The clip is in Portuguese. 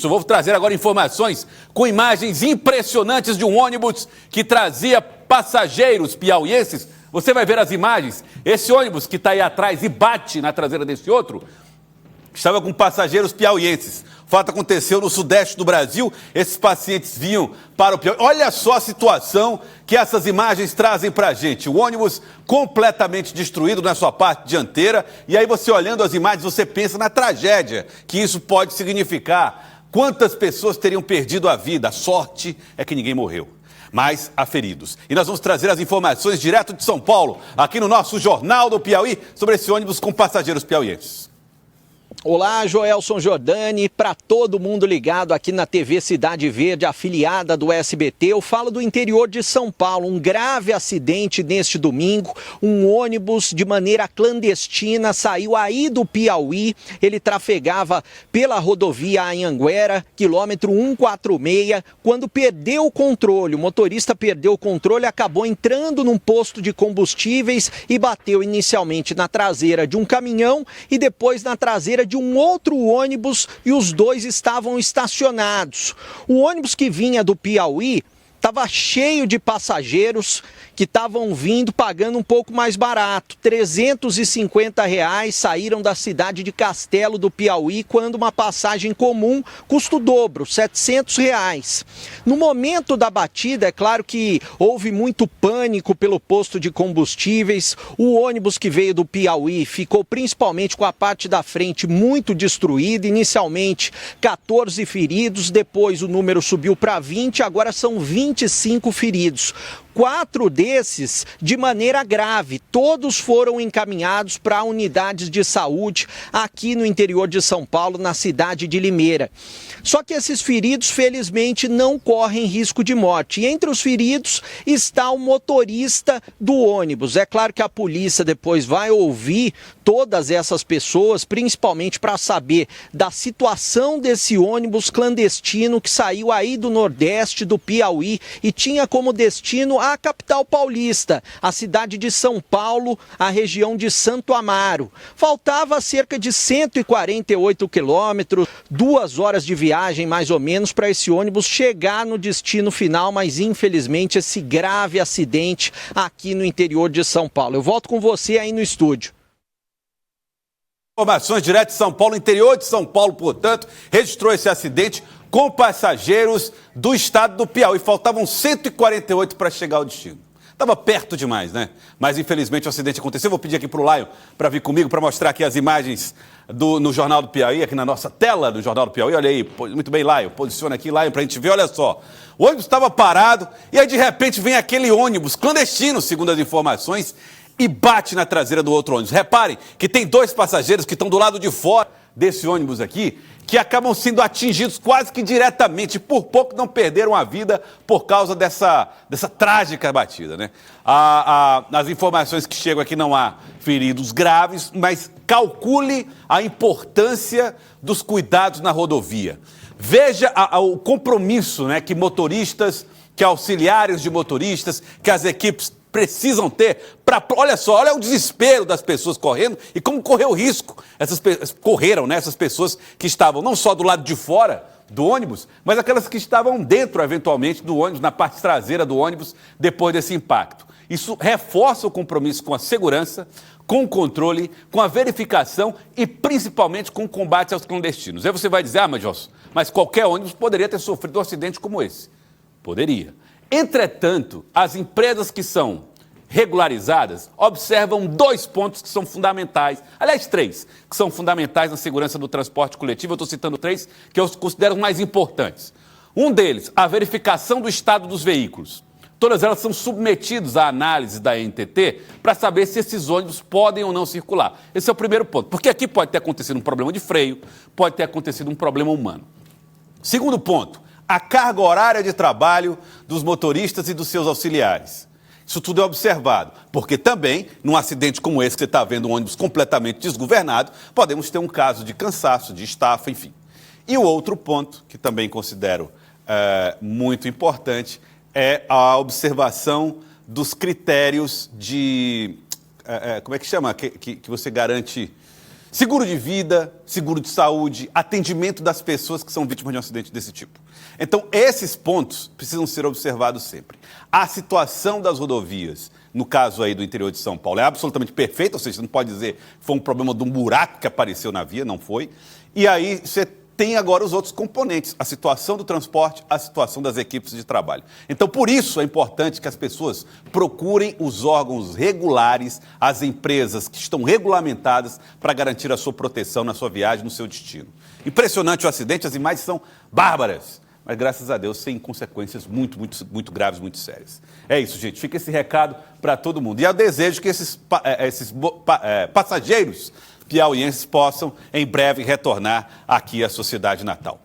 Vou trazer agora informações com imagens impressionantes de um ônibus que trazia passageiros piauienses. Você vai ver as imagens. Esse ônibus que está aí atrás e bate na traseira desse outro, estava com passageiros piauienses. O fato aconteceu no sudeste do Brasil. Esses pacientes vinham para o Piauí. Olha só a situação que essas imagens trazem para a gente. O ônibus completamente destruído na sua parte dianteira. E aí você olhando as imagens, você pensa na tragédia que isso pode significar. Quantas pessoas teriam perdido a vida? A sorte é que ninguém morreu, mas há feridos. E nós vamos trazer as informações direto de São Paulo, aqui no nosso Jornal do Piauí, sobre esse ônibus com passageiros piauienses. Olá, Joelson Jordani, para todo mundo ligado aqui na TV Cidade Verde, afiliada do SBT, eu falo do interior de São Paulo. Um grave acidente neste domingo, um ônibus de maneira clandestina saiu aí do Piauí, ele trafegava pela rodovia Anhanguera, quilômetro 146, quando perdeu o controle, o motorista perdeu o controle, acabou entrando num posto de combustíveis e bateu inicialmente na traseira de um caminhão e depois na traseira de um outro ônibus e os dois estavam estacionados. O ônibus que vinha do Piauí estava cheio de passageiros que estavam vindo pagando um pouco mais barato, R$350, saíram da cidade de Castelo do Piauí, quando uma passagem comum custa o dobro, R$700. No momento da batida, é claro que houve muito pânico pelo posto de combustíveis, o ônibus que veio do Piauí ficou principalmente com a parte da frente muito destruída, inicialmente 14 feridos, depois o número subiu para 20, agora são 25 feridos. 4 desses de maneira grave, todos foram encaminhados para unidades de saúde aqui no interior de São Paulo, na cidade de Limeira. Só que esses feridos, felizmente, não correm risco de morte. E entre os feridos está o motorista do ônibus. É claro que a polícia depois vai ouvir todas essas pessoas, principalmente para saber da situação desse ônibus clandestino que saiu aí do Nordeste, do Piauí, e tinha como destino a capital paulista, a cidade de São Paulo, a região de Santo Amaro. Faltava cerca de 148 quilômetros, 2 horas de viagem mais ou menos para esse ônibus chegar no destino final, mas infelizmente esse grave acidente aqui no interior de São Paulo. Eu volto com você aí no estúdio. Informações direto de São Paulo, interior de São Paulo, portanto, registrou esse acidente com passageiros do estado do Piauí. Faltavam 148 para chegar ao destino. Estava perto demais, né? Mas infelizmente o acidente aconteceu. Vou pedir aqui para o Lion para vir comigo para mostrar aqui as imagens no Jornal do Piauí, aqui na nossa tela do Jornal do Piauí. Olha aí, muito bem, Lion. Posiciona aqui, Lion, para a gente ver. Olha só. O ônibus estava parado e aí de repente vem aquele ônibus clandestino, segundo as informações, e bate na traseira do outro ônibus. Reparem que tem 2 passageiros que estão do lado de fora desse ônibus aqui, que acabam sendo atingidos quase que diretamente, por pouco não perderam a vida por causa dessa trágica batida, né? As informações que chegam aqui não há feridos graves, mas calcule a importância dos cuidados na rodovia. Veja o compromisso, né, que motoristas, que auxiliares de motoristas, que as equipes precisam ter para... Olha só, olha o desespero das pessoas correndo e como correu o risco. Correram, né, essas pessoas que estavam não só do lado de fora do ônibus, mas aquelas que estavam dentro, eventualmente, do ônibus, na parte traseira do ônibus, depois desse impacto. Isso reforça o compromisso com a segurança, com o controle, com a verificação e, principalmente, com o combate aos clandestinos. Aí você vai dizer, mas qualquer ônibus poderia ter sofrido um acidente como esse. Poderia. Entretanto, as empresas que são regularizadas observam 2 pontos que são fundamentais, aliás 3, que são fundamentais na segurança do transporte coletivo. Eu estou citando 3 que eu considero os mais importantes. Um deles, a verificação do estado dos veículos. Todas elas são submetidas à análise da ANTT para saber se esses ônibus podem ou não circular. Esse é o primeiro ponto, porque aqui pode ter acontecido um problema de freio, pode ter acontecido um problema humano. Segundo ponto, a carga horária de trabalho dos motoristas e dos seus auxiliares. Isso tudo é observado, porque também, num acidente como esse que você está vendo, um ônibus completamente desgovernado, podemos ter um caso de cansaço, de estafa, enfim. E o outro ponto, que também considero muito importante, é a observação dos critérios de... como é que chama? Que você garante... Seguro de vida, seguro de saúde, atendimento das pessoas que são vítimas de um acidente desse tipo. Então, esses pontos precisam ser observados sempre. A situação das rodovias, no caso aí do interior de São Paulo, é absolutamente perfeita, ou seja, você não pode dizer que foi um problema de um buraco que apareceu na via, não foi. E aí você tem agora os outros componentes, a situação do transporte, a situação das equipes de trabalho. Então, por isso é importante que as pessoas procurem os órgãos regulares, as empresas que estão regulamentadas para garantir a sua proteção na sua viagem, no seu destino. Impressionante o acidente, as imagens são bárbaras, mas graças a Deus sem consequências muito graves, muito sérias. É isso, gente. Fica esse recado para todo mundo. E eu desejo que esses passageiros piauienses possam, em breve, retornar aqui à sua cidade natal.